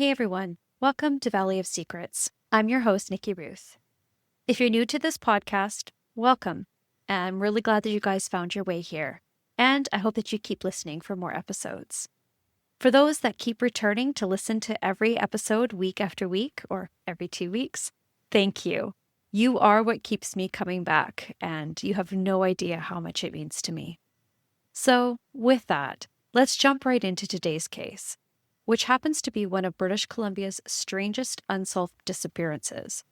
Hey everyone, welcome to Valley of Secrets. I'm your host, Nicci Ruth. If you're new to this podcast, welcome. I'm really glad that you guys found your way here, and I hope that you keep listening for more episodes. For those that keep returning to listen to every episode week after week, or every 2 weeks, thank you. You are what keeps me coming back, and you have no idea how much it means to me. So, with that, let's jump right into today's case, which happens to be one of British Columbia's strangest unsolved disappearances.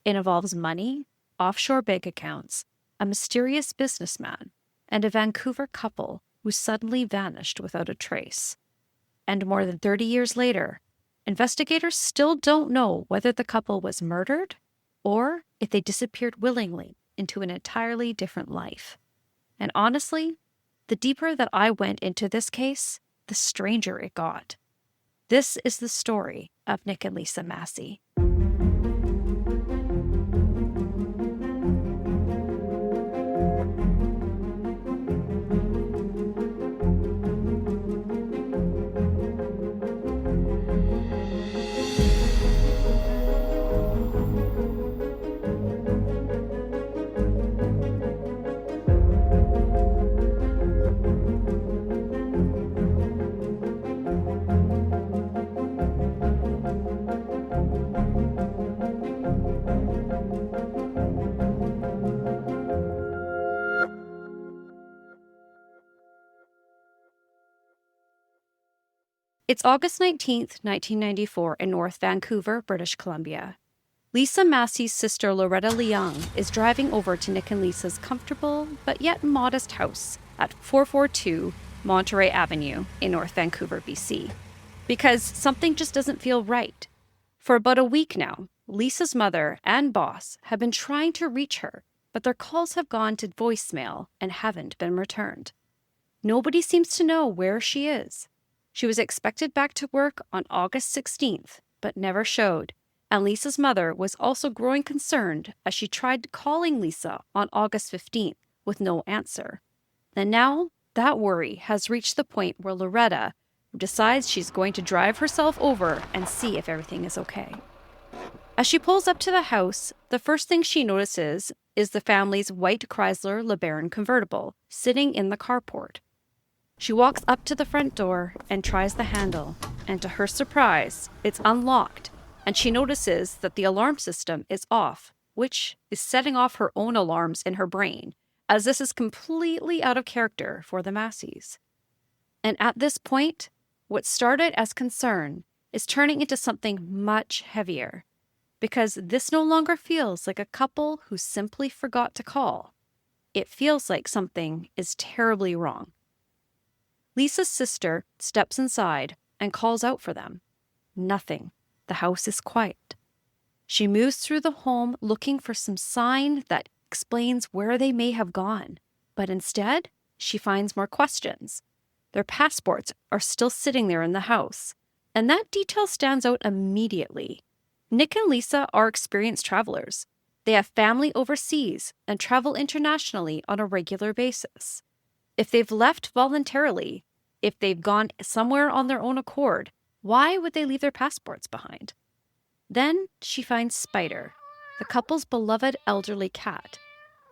It involves money, offshore bank accounts, a mysterious businessman, and a Vancouver couple who suddenly vanished without a trace. And more than 30 years later, investigators still don't know whether the couple was murdered or if they disappeared willingly into an entirely different life. And honestly, the deeper that I went into this case, the stranger it got. This is the story of Nick and Lisa Masee. It's August 19th, 1994 in North Vancouver, British Columbia. Lisa Masee's sister Loretta Leung is driving over to Nick and Lisa's comfortable but yet modest house at 442 Monterey Avenue in North Vancouver, BC, because something just doesn't feel right. For about a week now, Lisa's mother and boss have been trying to reach her, but their calls have gone to voicemail and haven't been returned. Nobody seems to know where she is. She was expected back to work on August 16th, but never showed, and Lisa's mother was also growing concerned as she tried calling Lisa on August 15th with no answer. And now, that worry has reached the point where Loretta decides she's going to drive herself over and see if everything is okay. As she pulls up to the house, the first thing she notices is the family's white Chrysler LeBaron convertible sitting in the carport. She walks up to the front door and tries the handle, and to her surprise, it's unlocked, and she notices that the alarm system is off, which is setting off her own alarms in her brain, as this is completely out of character for the Masees. And at this point, what started as concern is turning into something much heavier, because this no longer feels like a couple who simply forgot to call. It feels like something is terribly wrong. Lisa's sister steps inside and calls out for them. Nothing. The house is quiet. She moves through the home looking for some sign that explains where they may have gone, but instead, she finds more questions. Their passports are still sitting there in the house, and that detail stands out immediately. Nick and Lisa are experienced travelers. They have family overseas and travel internationally on a regular basis. If they've left voluntarily, if they've gone somewhere on their own accord, why would they leave their passports behind? Then she finds Spider, the couple's beloved elderly cat.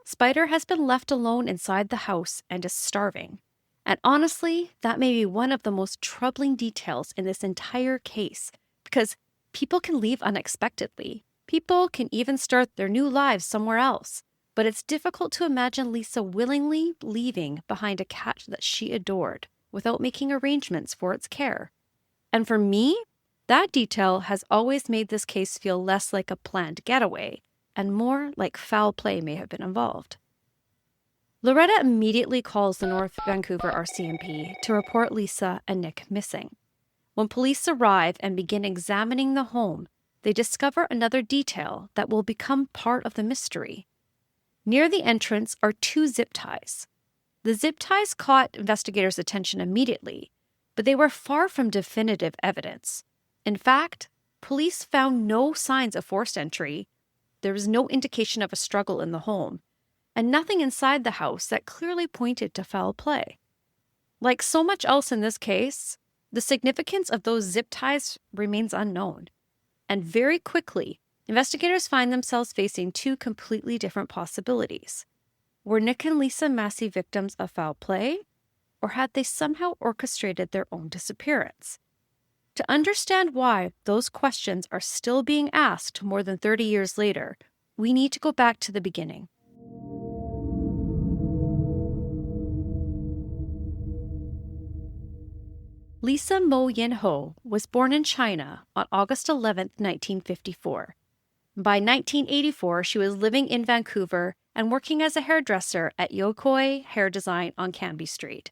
Spider has been left alone inside the house and is starving. And honestly, that may be one of the most troubling details in this entire case, because people can leave unexpectedly. People can even start their new lives somewhere else. But it's difficult to imagine Lisa willingly leaving behind a cat that she adored without making arrangements for its care. And for me, that detail has always made this case feel less like a planned getaway and more like foul play may have been involved. Loretta immediately calls the North Vancouver RCMP to report Lisa and Nick missing. When police arrive and begin examining the home, they discover another detail that will become part of the mystery. Near the entrance are 2 zip ties. The zip ties caught investigators' attention immediately, but they were far from definitive evidence. In fact, police found no signs of forced entry, there was no indication of a struggle in the home, and nothing inside the house that clearly pointed to foul play. Like so much else in this case, The significance of those zip ties remains unknown. And very quickly, investigators find themselves facing two completely different possibilities. Were Nick and Lisa Masee victims of foul play, or had they somehow orchestrated their own disappearance? To understand why those questions are still being asked more than 30 years later, we need to go back to the beginning. Lisa Mo Yin Ho was born in China on August 11, 1954. By 1984, she was living in Vancouver and working as a hairdresser at Yokoi Hair Design on Canby Street.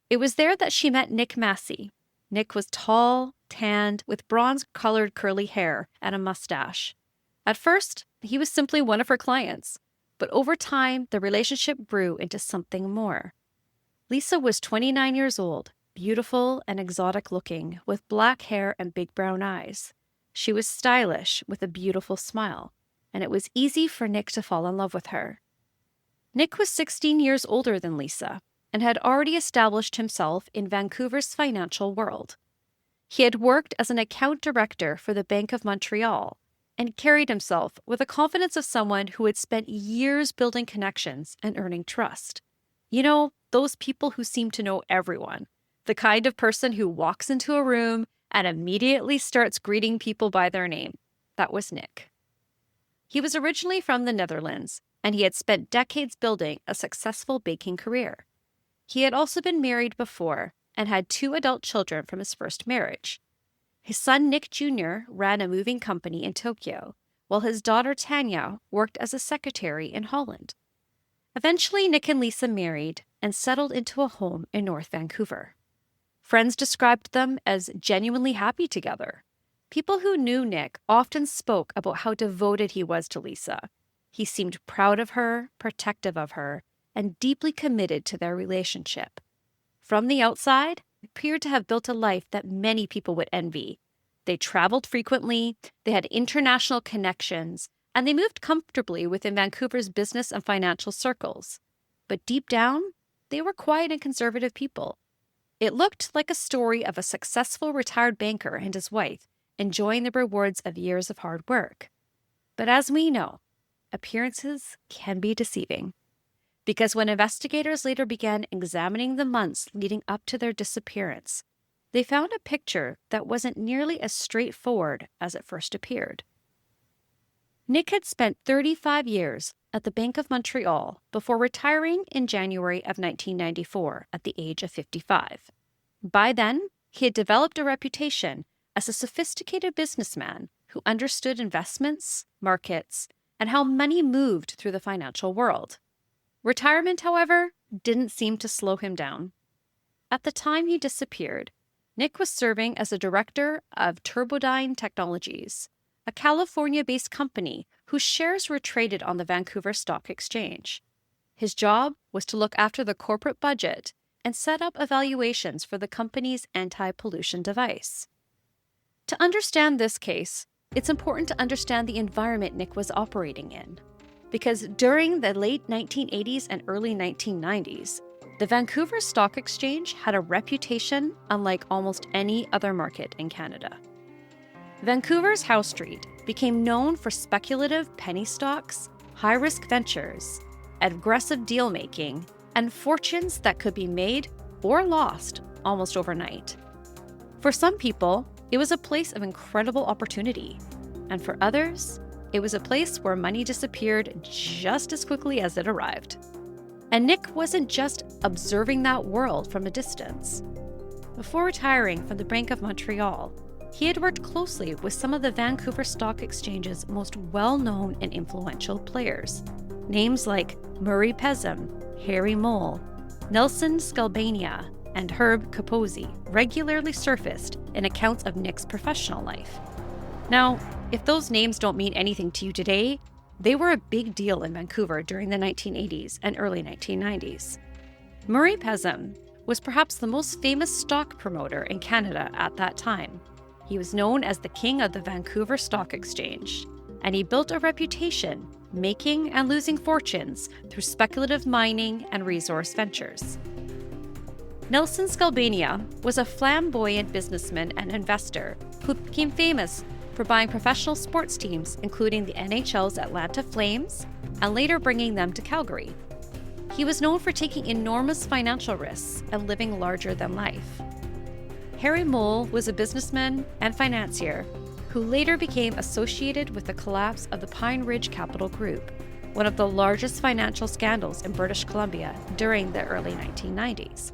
It was there that she met Nick Masee. Nick was tall, tanned, with bronze-colored curly hair and a mustache. At first, he was simply one of her clients, but over time, the relationship grew into something more. Lisa was 29 years old, beautiful and exotic-looking, with black hair and big brown eyes. She was stylish, with a beautiful smile, and it was easy for Nick to fall in love with her. Nick was 16 years older than Lisa, and had already established himself in Vancouver's financial world. He had worked as an account director for the Bank of Montreal and carried himself with the confidence of someone who had spent years building connections and earning trust. You know, those people who seem to know everyone, the kind of person who walks into a room and immediately starts greeting people by their name. That was Nick. He was originally from the Netherlands, and he had spent decades building a successful baking career. He had also been married before and had 2 adult children from his first marriage. His son Nick Jr. ran a moving company in Tokyo, while his daughter Tanya worked as a secretary in Holland. Eventually, Nick and Lisa married and settled into a home in North Vancouver. Friends described them as genuinely happy together. People who knew Nick often spoke about how devoted he was to Lisa. He seemed proud of her, protective of her, and deeply committed to their relationship. From the outside, he appeared to have built a life that many people would envy. They traveled frequently, they had international connections, and they moved comfortably within Vancouver's business and financial circles. But deep down, they were quiet and conservative people. It looked like a story of a successful retired banker and his wife enjoying the rewards of years of hard work. But as we know, appearances can be deceiving. Because when investigators later began examining the months leading up to their disappearance, they found a picture that wasn't nearly as straightforward as it first appeared. Nick had spent 35 years at the Bank of Montreal before retiring in January of 1994 at the age of 55. By then, he had developed a reputation as a sophisticated businessman who understood investments, markets, and how money moved through the financial world. Retirement, however, didn't seem to slow him down. At the time he disappeared, Nick was serving as a director of Turbodyne Technologies, a California-based company whose shares were traded on the Vancouver Stock Exchange. His job was to look after the corporate budget and set up evaluations for the company's anti-pollution device. To understand this case, it's important to understand the environment Nick was operating in. Because during the late 1980s and early 1990s, the Vancouver Stock Exchange had a reputation unlike almost any other market in Canada. Vancouver's Howe Street became known for speculative penny stocks, high-risk ventures, aggressive deal-making, and fortunes that could be made or lost almost overnight. For some people, it was a place of incredible opportunity, and for others, it was a place where money disappeared just as quickly as it arrived. And Nick wasn't just observing that world from a distance. Before retiring from the Bank of Montreal, he had worked closely with some of the Vancouver Stock Exchange's most well-known and influential players. Names like Murray Pezim, Harry Mole, Nelson Skalbania, and Herb Capozzi regularly surfaced in accounts of Nick's professional life. Now, if those names don't mean anything to you today, they were a big deal in Vancouver during the 1980s and early 1990s. Murray Pezim was perhaps the most famous stock promoter in Canada at that time. He was known as the king of the Vancouver Stock Exchange, and he built a reputation making and losing fortunes through speculative mining and resource ventures. Nelson Skalbania was a flamboyant businessman and investor who became famous for buying professional sports teams, including the NHL's Atlanta Flames, and later bringing them to Calgary. He was known for taking enormous financial risks and living larger than life. Harry Moll was a businessman and financier who later became associated with the collapse of the Pine Ridge Capital Group, one of the largest financial scandals in British Columbia during the early 1990s.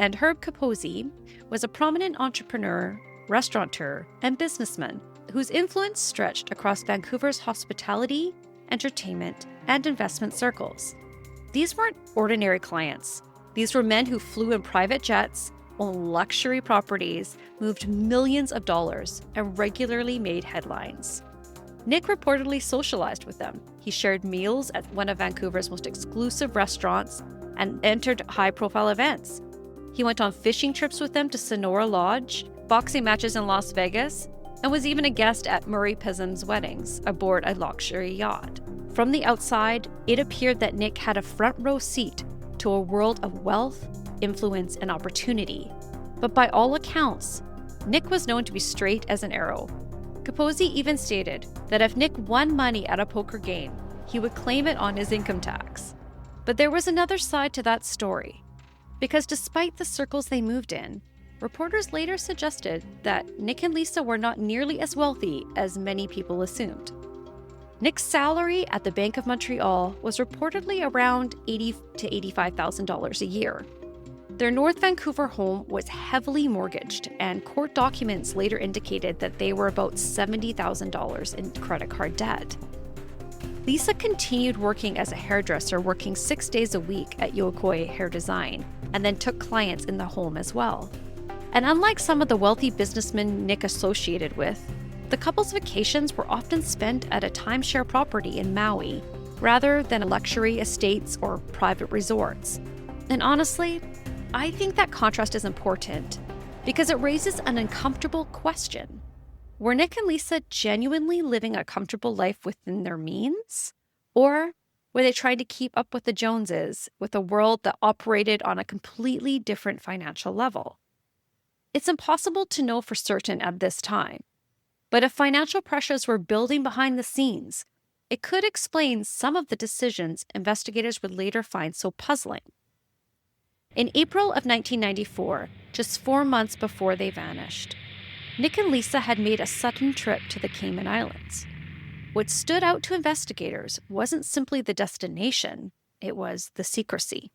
And Herb Capozzi was a prominent entrepreneur, restaurateur, and businessman whose influence stretched across Vancouver's hospitality, entertainment, and investment circles. These weren't ordinary clients. These were men who flew in private jets, owned luxury properties, moved millions of dollars, and regularly made headlines. Nick reportedly socialized with them. He shared meals at one of Vancouver's most exclusive restaurants and entered high-profile events. He went on fishing trips with them to Sonora Lodge, boxing matches in Las Vegas, and was even a guest at Murray Pism's weddings aboard a luxury yacht. From the outside, it appeared that Nick had a front-row seat to a world of wealth, influence, and opportunity. But by all accounts, Nick was known to be straight as an arrow. Capozzi even stated that if Nick won money at a poker game, he would claim it on his income tax. But there was another side to that story. Because despite the circles they moved in, reporters later suggested that Nick and Lisa were not nearly as wealthy as many people assumed. Nick's salary at the Bank of Montreal was reportedly around $80,000 to $85,000 a year. Their North Vancouver home was heavily mortgaged, and court documents later indicated that they were about $70,000 in credit card debt. Lisa continued working as a hairdresser, working 6 days a week at Yokoi Hair Design, and then took clients in the home as well. And unlike some of the wealthy businessmen Nick associated with, the couple's vacations were often spent at a timeshare property in Maui, rather than luxury estates or private resorts. And honestly, I think that contrast is important because it raises an uncomfortable question. Were Nick and Lisa genuinely living a comfortable life within their means? Or were they trying to keep up with the Joneses with a world that operated on a completely different financial level? It's impossible to know for certain at this time. But if financial pressures were building behind the scenes, it could explain some of the decisions investigators would later find so puzzling. In April of 1994, just 4 months before they vanished, Nick and Lisa had made a sudden trip to the Cayman Islands. What stood out to investigators wasn't simply the destination, it was the secrecy.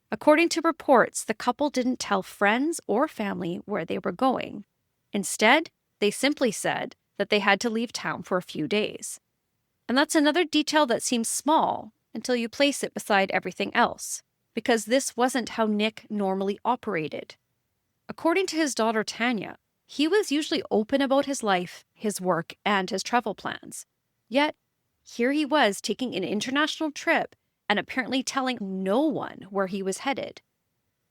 According to reports, the couple didn't tell friends or family where they were going. Instead, they simply said that they had to leave town for a few days. And that's another detail that seems small until you place it beside everything else, because this wasn't how Nick normally operated. According to his daughter Tanya, he was usually open about his life, his work, and his travel plans. Yet, here he was taking an international trip and apparently telling no one where he was headed.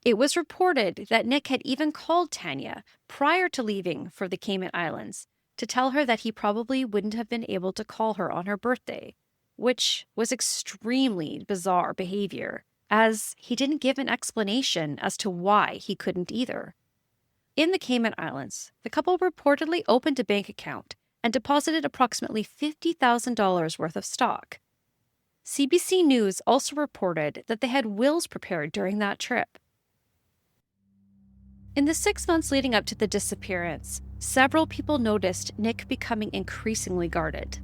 It was reported that Nick had even called Tanya prior to leaving for the Cayman Islands to tell her that he probably wouldn't have been able to call her on her birthday, which was extremely bizarre behavior, as he didn't give an explanation as to why he couldn't either. In the Cayman Islands, the couple reportedly opened a bank account and deposited approximately $50,000 worth of stock. CBC News also reported that they had wills prepared during that trip. In the 6 months leading up to the disappearance, several people noticed Nick becoming increasingly guarded.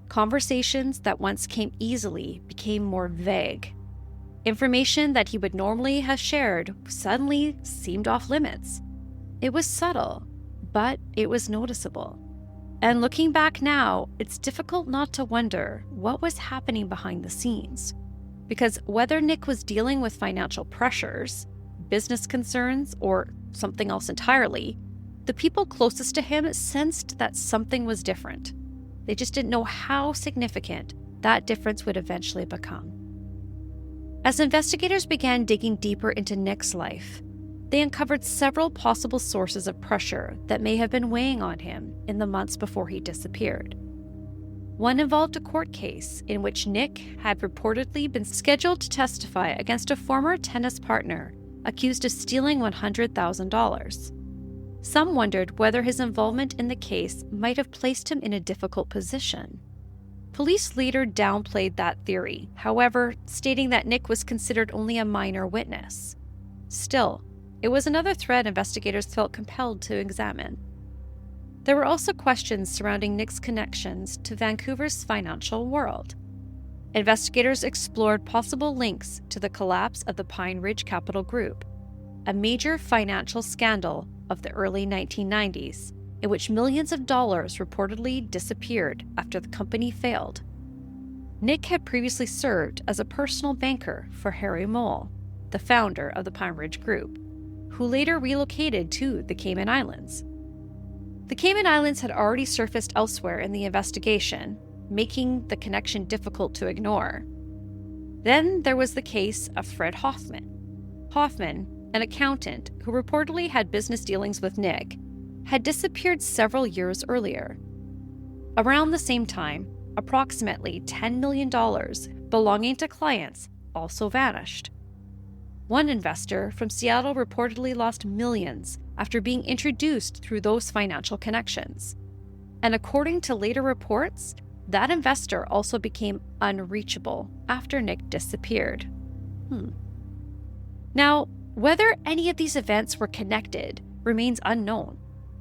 Conversations that once came easily became more vague. Information that he would normally have shared suddenly seemed off limits. It was subtle, but it was noticeable. And looking back now, it's difficult not to wonder what was happening behind the scenes. Because whether Nick was dealing with financial pressures, business concerns, or something else entirely, the people closest to him sensed that something was different. They just didn't know how significant that difference would eventually become. As investigators began digging deeper into Nick's life, they uncovered several possible sources of pressure that may have been weighing on him in the months before he disappeared. One involved a court case in which Nick had reportedly been scheduled to testify against a former tennis partner accused of stealing $100,000. Some wondered whether his involvement in the case might have placed him in a difficult position. Police later downplayed that theory, however, stating that Nick was considered only a minor witness. Still, it was another thread investigators felt compelled to examine. There were also questions surrounding Nick's connections to Vancouver's financial world. Investigators explored possible links to the collapse of the Pine Ridge Capital Group, a major financial scandal of the early 1990s, in which millions of dollars reportedly disappeared after the company failed. Nick had previously served as a personal banker for Harry Moll, the founder of the Pine Ridge Group, who later relocated to the Cayman Islands. The Cayman Islands had already surfaced elsewhere in the investigation, making the connection difficult to ignore. Then there was the case of Fred Hoffman. Hoffman, an accountant who reportedly had business dealings with Nick, had disappeared several years earlier. Around the same time, approximately $10 million belonging to clients also vanished. One investor from Seattle reportedly lost millions after being introduced through those financial connections. And according to later reports, that investor also became unreachable after Nick disappeared. Now, whether any of these events were connected remains unknown,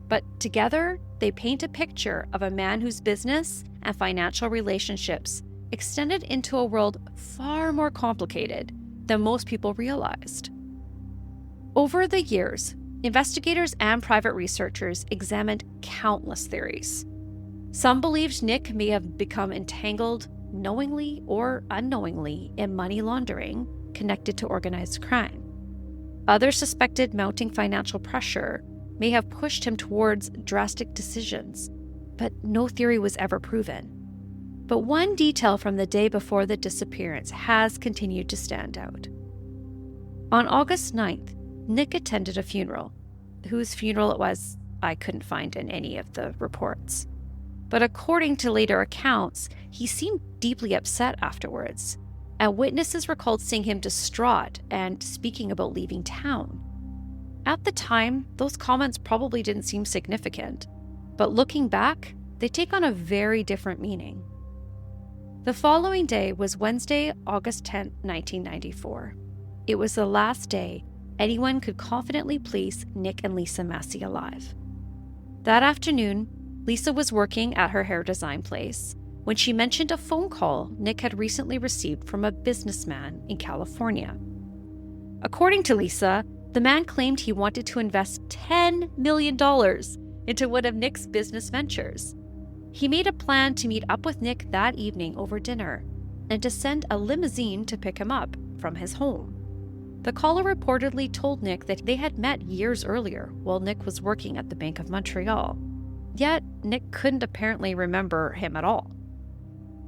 but together they paint a picture of a man whose business and financial relationships extended into a world far more complicated than most people realized. Over the years, investigators and private researchers examined countless theories. Some believed Nick may have become entangled, knowingly or unknowingly, in money laundering connected to organized crime. Others suspected mounting financial pressure may have pushed him towards drastic decisions, but no theory was ever proven. But one detail from the day before the disappearance has continued to stand out. On August 9th, Nick attended a funeral. Whose funeral it was, I couldn't find in any of the reports. But according to later accounts, he seemed deeply upset afterwards, and witnesses recalled seeing him distraught and speaking about leaving town. At the time, those comments probably didn't seem significant, but looking back, they take on a very different meaning. The following day was Wednesday, August 10, 1994. It was the last day anyone could confidently place Nick and Lisa Masee alive. That afternoon, Lisa was working at her hair design place when she mentioned a phone call Nick had recently received from a businessman in California. According to Lisa, the man claimed he wanted to invest $10 million into one of Nick's business ventures. He made a plan to meet up with Nick that evening over dinner and to send a limousine to pick him up from his home. The caller reportedly told Nick that they had met years earlier while Nick was working at the Bank of Montreal. Yet, Nick couldn't apparently remember him at all.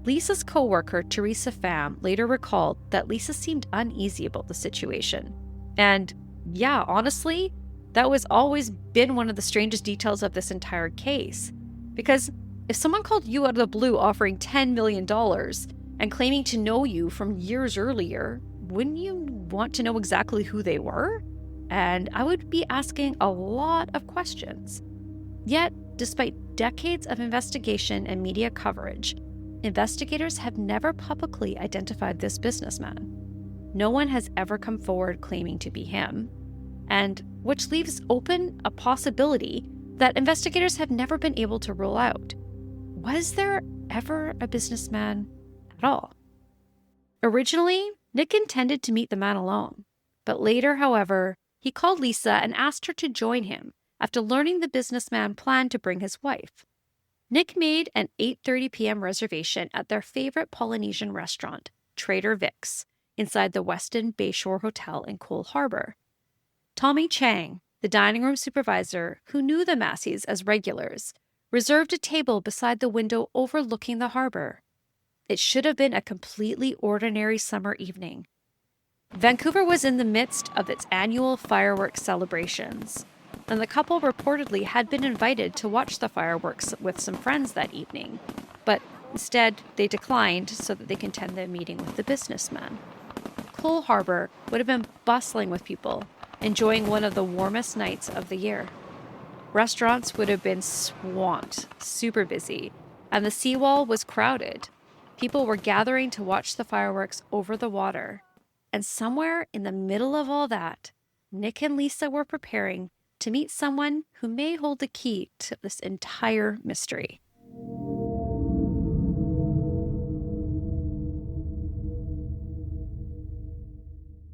Lisa's co-worker, Teresa Pham, later recalled that Lisa seemed uneasy about the situation. And yeah, honestly, that was always been one of the strangest details of this entire case. Because if someone called you out of the blue offering $10 million and claiming to know you from years earlier, wouldn't you want to know exactly who they were? And I would be asking a lot of questions. Yet, despite decades of investigation and media coverage, investigators have never publicly identified this businessman. No one has ever come forward claiming to be him, and which leaves open a possibility that investigators have never been able to rule out. Was there ever a businessman at all? Originally, Nick intended to meet the man alone, but later, however, he called Lisa and asked her to join him after learning the businessman planned to bring his wife. Nick made an 8:30 p.m. reservation at their favorite Polynesian restaurant, Trader Vic's, inside the Westin Bayshore Hotel in Cole Harbour. Tommy Chang, the dining room supervisor who knew the Masees as regulars, reserved a table beside the window overlooking the harbor. It should have been a completely ordinary summer evening. Vancouver was in the midst of its annual fireworks celebrations, and the couple reportedly had been invited to watch the fireworks with some friends that evening, but instead they declined so that they could attend the meeting with the businessman. Cole Harbour would have been bustling with people, enjoying one of the warmest nights of the year. Restaurants would have been swamped, super busy, and the seawall was crowded. People were gathering to watch the fireworks over the water. And somewhere in the middle of all that, Nick and Lisa were preparing to meet someone who may hold the key to this entire mystery.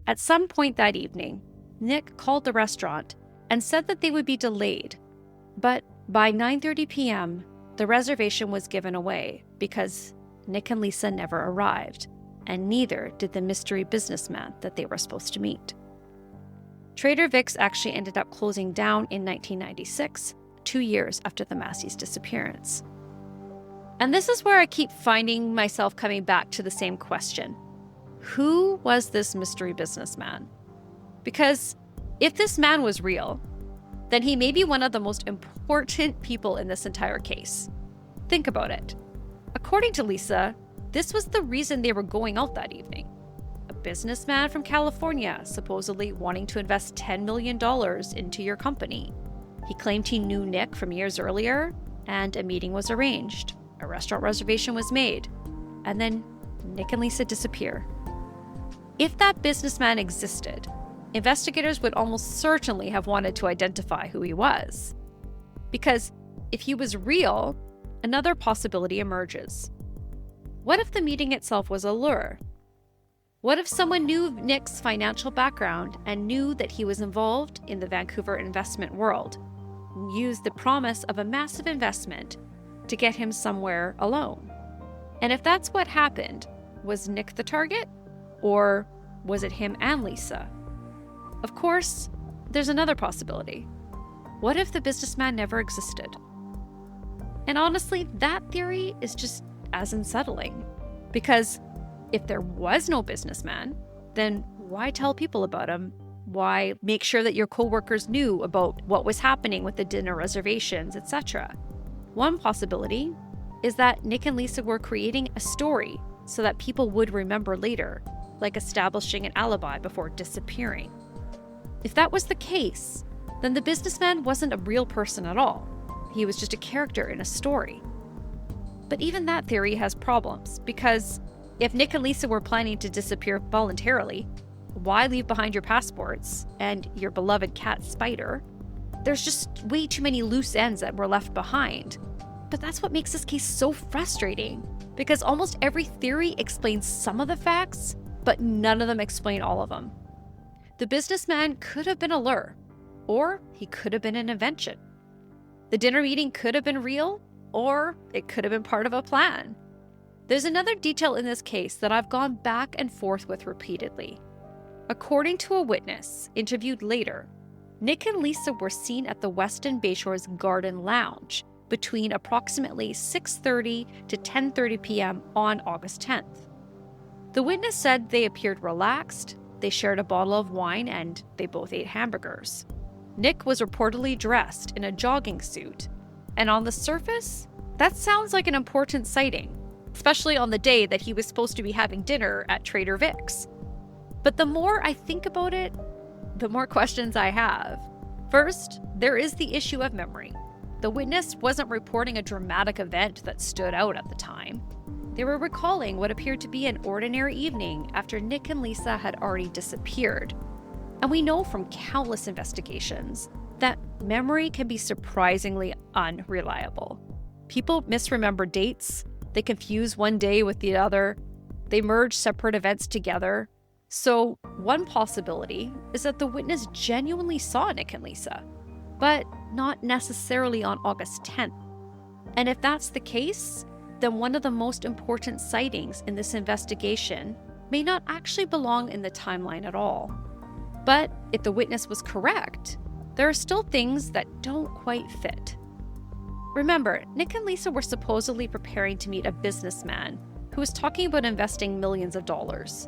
At some point that evening, Nick called the restaurant and said that they would be delayed. But by 9:30 p.m., the reservation was given away because Nick and Lisa never arrived, and neither did the mystery businessman that they were supposed to meet. Trader Vic's actually ended up closing down in 1996, 2 years after the Masee's disappearance. And this is where I keep finding myself coming back to the same question. Who was this mystery businessman? Because if this man was real, then he may be one of the most important people in this entire case. Think about it. According to Lisa, this was the reason they were going out that evening. A businessman from California supposedly wanting to invest $10 million into your company. He claimed he knew Nick from years earlier, and a meeting was arranged. A restaurant reservation was made. And then Nick and Lisa disappear. If that businessman existed, investigators would almost certainly have wanted to identify who he was. Because if he was real, another possibility emerges. What if the meeting itself was a lure? What if someone knew Nick's financial background and knew that he was involved in the Vancouver investment world, and used the promise of a massive investment to get him somewhere alone? And if that's what happened, was Nick the target? Or was it him and Lisa? Of course, there's another possibility. What if the businessman never existed? And honestly, that theory is just as unsettling. Because if there was no businessman, then why tell people about him? Why make sure that your coworkers knew about what was happening with the dinner reservations, etc.? One possibility is that Nick and Lisa were creating a story so that people would remember later, like establishing an alibi before disappearing. If that was the case, then the businessman wasn't a real person at all. He was just a character in a story. But even that theory has problems, because if Nick and Lisa were planning to disappear voluntarily, why leave behind your passports and your beloved cat Spider? There's just way too many loose ends that were left behind. But that's what makes this case so frustrating, because almost every theory explains some of the facts, but none of them explain all of them. The businessman could have been a lure, or he could have been an invention. The dinner meeting could have been real, or it could have been part of a plan. There's another detail in this case that I've gone back and forth with repeatedly. According to a witness interviewed later, Nick and Lisa were seen at the Westin Bayshore's Garden Lounge between approximately 6:30 to 10:30 p.m. on August 10th. The witness said they appeared relaxed, they shared a bottle of wine, and they both ate hamburgers. Nick was reportedly dressed in a jogging suit, and on the surface, that sounds like an important sighting, especially on the day that he was supposed to be having dinner at Trader Vic's. But the more I think about it, the more questions I have. First, there is the issue of memory. The witness wasn't reporting a dramatic event that stood out at the time. They were recalling what appeared to be an ordinary evening after Nick and Lisa had already disappeared. And we know from countless investigations that memory can be surprisingly unreliable. People misremember dates, they confuse one day with the other, they merge separate events together. So one possibility is that the witness genuinely saw Nick and Lisa, but not necessarily on August 10th. And if that's the case, then one of the most important sightings in this investigation may not actually belong in the timeline at all. But if the witness was correct, there are still things that don't quite fit. Remember, Nick and Lisa were supposedly preparing to meet a businessman who was talking about investing millions of dollars.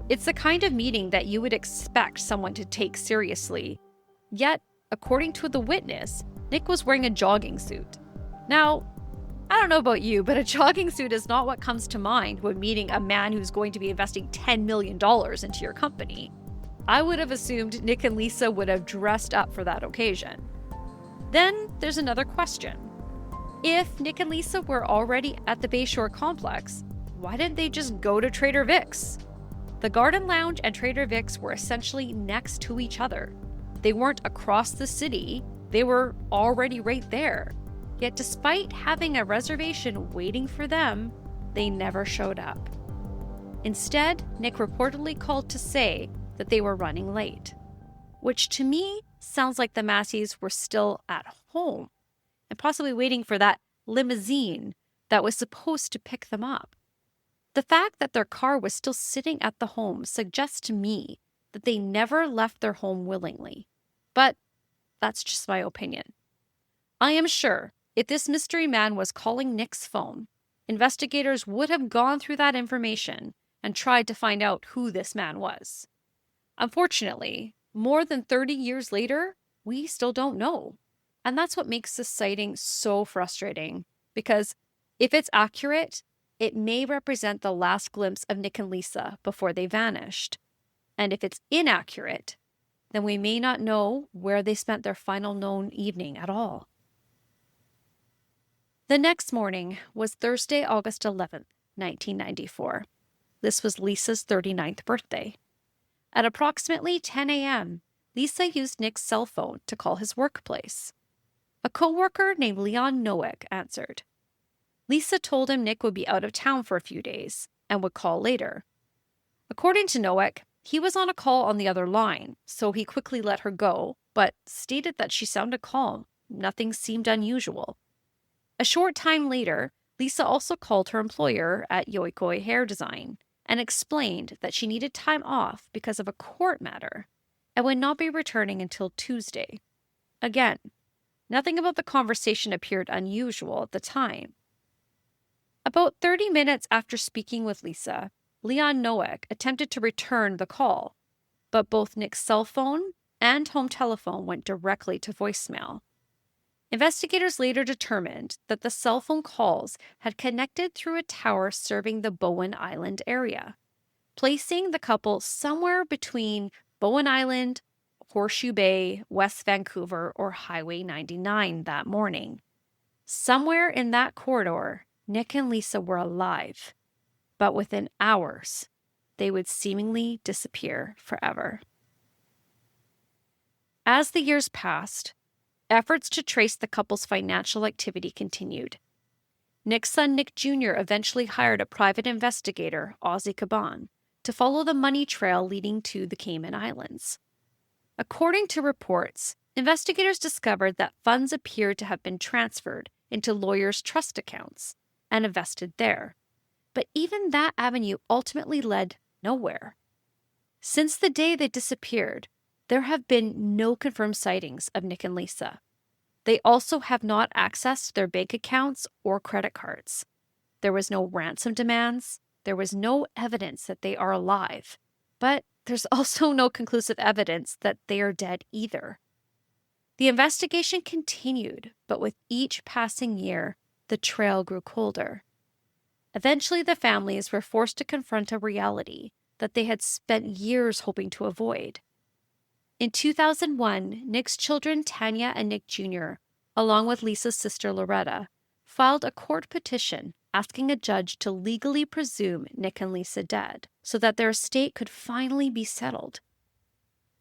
It's the kind of meeting that you would expect someone to take seriously. Yet, according to the witness, Nick was wearing a jogging suit. Now, I don't know about you, but a jogging suit is not what comes to mind when meeting a man who's going to be investing $10 million into your company. I would have assumed Nick and Lisa would have dressed up for that occasion. Then there's another question. If Nick and Lisa were already at the Bayshore complex, why didn't they just go to Trader Vic's? The Garden Lounge and Trader Vic's were essentially next to each other. They weren't across the city, they were already right there. Yet despite having a reservation waiting for them, they never showed up. Instead, Nick reportedly called to say that they were running late, which to me sounds like the Masees were still at home and possibly waiting for that limousine that was supposed to pick them up. The fact that their car was still sitting at the home suggests to me that they never left their home willingly. But that's just my opinion. I am sure if this mystery man was calling Nick's phone, investigators would have gone through that information and tried to find out who this man was. Unfortunately, more than 30 years later, we still don't know. And that's what makes this sighting so frustrating, because if it's accurate, it may represent the last glimpse of Nick and Lisa before they vanished. And if it's inaccurate, then we may not know where they spent their final known evening at all. The next morning was Thursday, August 11th, 1994. This was Lisa's 39th birthday. At approximately 10 a.m., Lisa used Nick's cell phone to call his workplace. A coworker named Leon Noack answered. Lisa told him Nick would be out of town for a few days and would call later. According to Noack, he was on a call on the other line, so he quickly let her go, but stated that she sounded calm. Nothing seemed unusual. A short time later, Lisa also called her employer at Yoikoi Hair Design and explained that she needed time off because of a court matter and would not be returning until Tuesday. Again, nothing about the conversation appeared unusual at the time. About 30 minutes after speaking with Lisa, Leon Noack attempted to return the call, but both Nick's cell phone and home telephone went directly to voicemail. Investigators later determined that the cell phone calls had connected through a tower serving the Bowen Island area, placing the couple somewhere between Bowen Island, Horseshoe Bay, West Vancouver, or Highway 99 that morning. Somewhere in that corridor, Nick and Lisa were alive, but within hours, they would seemingly disappear forever. As the years passed, efforts to trace the couple's financial activity continued. Nick's son Nick Jr. eventually hired a private investigator, Ozzy Caban, to follow the money trail leading to the Cayman Islands. According to reports, investigators discovered that funds appeared to have been transferred into lawyers' trust accounts and invested there. But even that avenue ultimately led nowhere. Since the day they disappeared, there have been no confirmed sightings of Nick and Lisa. They also have not accessed their bank accounts or credit cards. There was no ransom demands. There was no evidence that they are alive. But there's also no conclusive evidence that they are dead either. The investigation continued, but with each passing year, the trail grew colder. Eventually, the families were forced to confront a reality that they had spent years hoping to avoid. In 2001, Nick's children, Tanya and Nick Jr., along with Lisa's sister Loretta, filed a court petition asking a judge to legally presume Nick and Lisa dead so that their estate could finally be settled.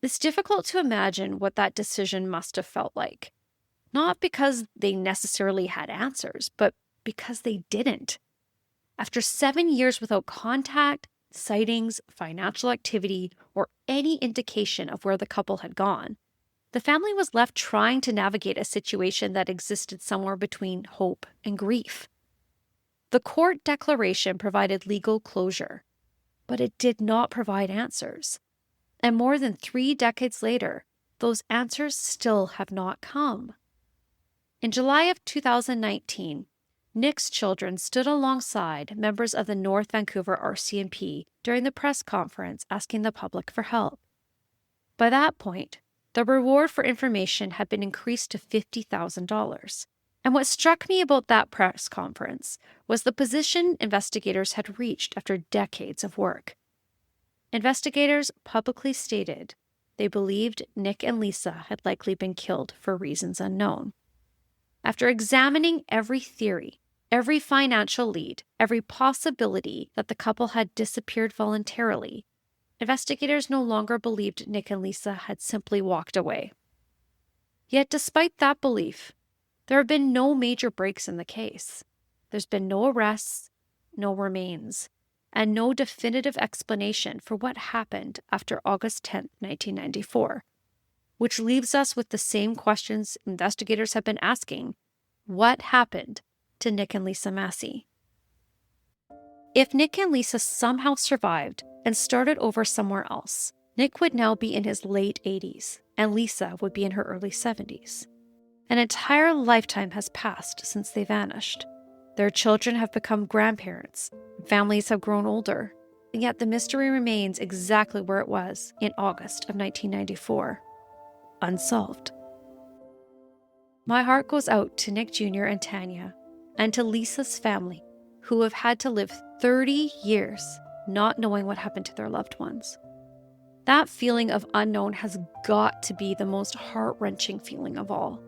It's difficult to imagine what that decision must have felt like. Not because they necessarily had answers, but because they didn't. After 7 years without contact, sightings, financial activity, or any indication of where the couple had gone, the family was left trying to navigate a situation that existed somewhere between hope and grief. The court declaration provided legal closure, but it did not provide answers. And more than 3 decades later, those answers still have not come. In July of 2019, Nick's children stood alongside members of the North Vancouver RCMP during the press conference asking the public for help. By that point, the reward for information had been increased to $50,000. And what struck me about that press conference was the position investigators had reached after decades of work. Investigators publicly stated they believed Nick and Lisa had likely been killed for reasons unknown. After examining every theory, every financial lead, every possibility that the couple had disappeared voluntarily, investigators no longer believed Nick and Lisa had simply walked away. Yet despite that belief, there have been no major breaks in the case. There's been no arrests, no remains, and no definitive explanation for what happened after August 10, 1994, which leaves us with the same questions investigators have been asking. What happened to Nick and Lisa Masee? If Nick and Lisa somehow survived and started over somewhere else, Nick would now be in his late 80s and Lisa would be in her early 70s. An entire lifetime has passed since they vanished. Their children have become grandparents, families have grown older, and yet the mystery remains exactly where it was in August of 1994, unsolved. My heart goes out to Nick Jr. and Tanya, and to Lisa's family, who have had to live 30 years not knowing what happened to their loved ones. That feeling of unknown has got to be the most heart-wrenching feeling of all.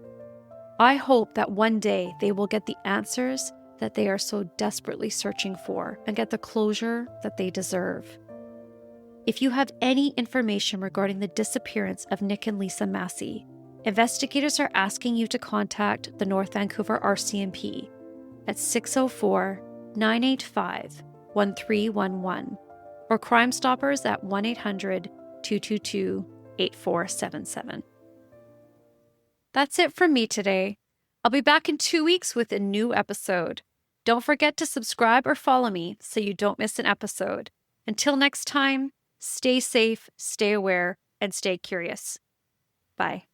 I hope that one day they will get the answers that they are so desperately searching for and get the closure that they deserve. If you have any information regarding the disappearance of Nick and Lisa Masee, investigators are asking you to contact the North Vancouver RCMP at 604-985-1311 or Crime Stoppers at 1-800-222-8477. That's it from me today. I'll be back in 2 weeks with a new episode. Don't forget to subscribe or follow me so you don't miss an episode. Until next time, stay safe, stay aware, and stay curious. Bye.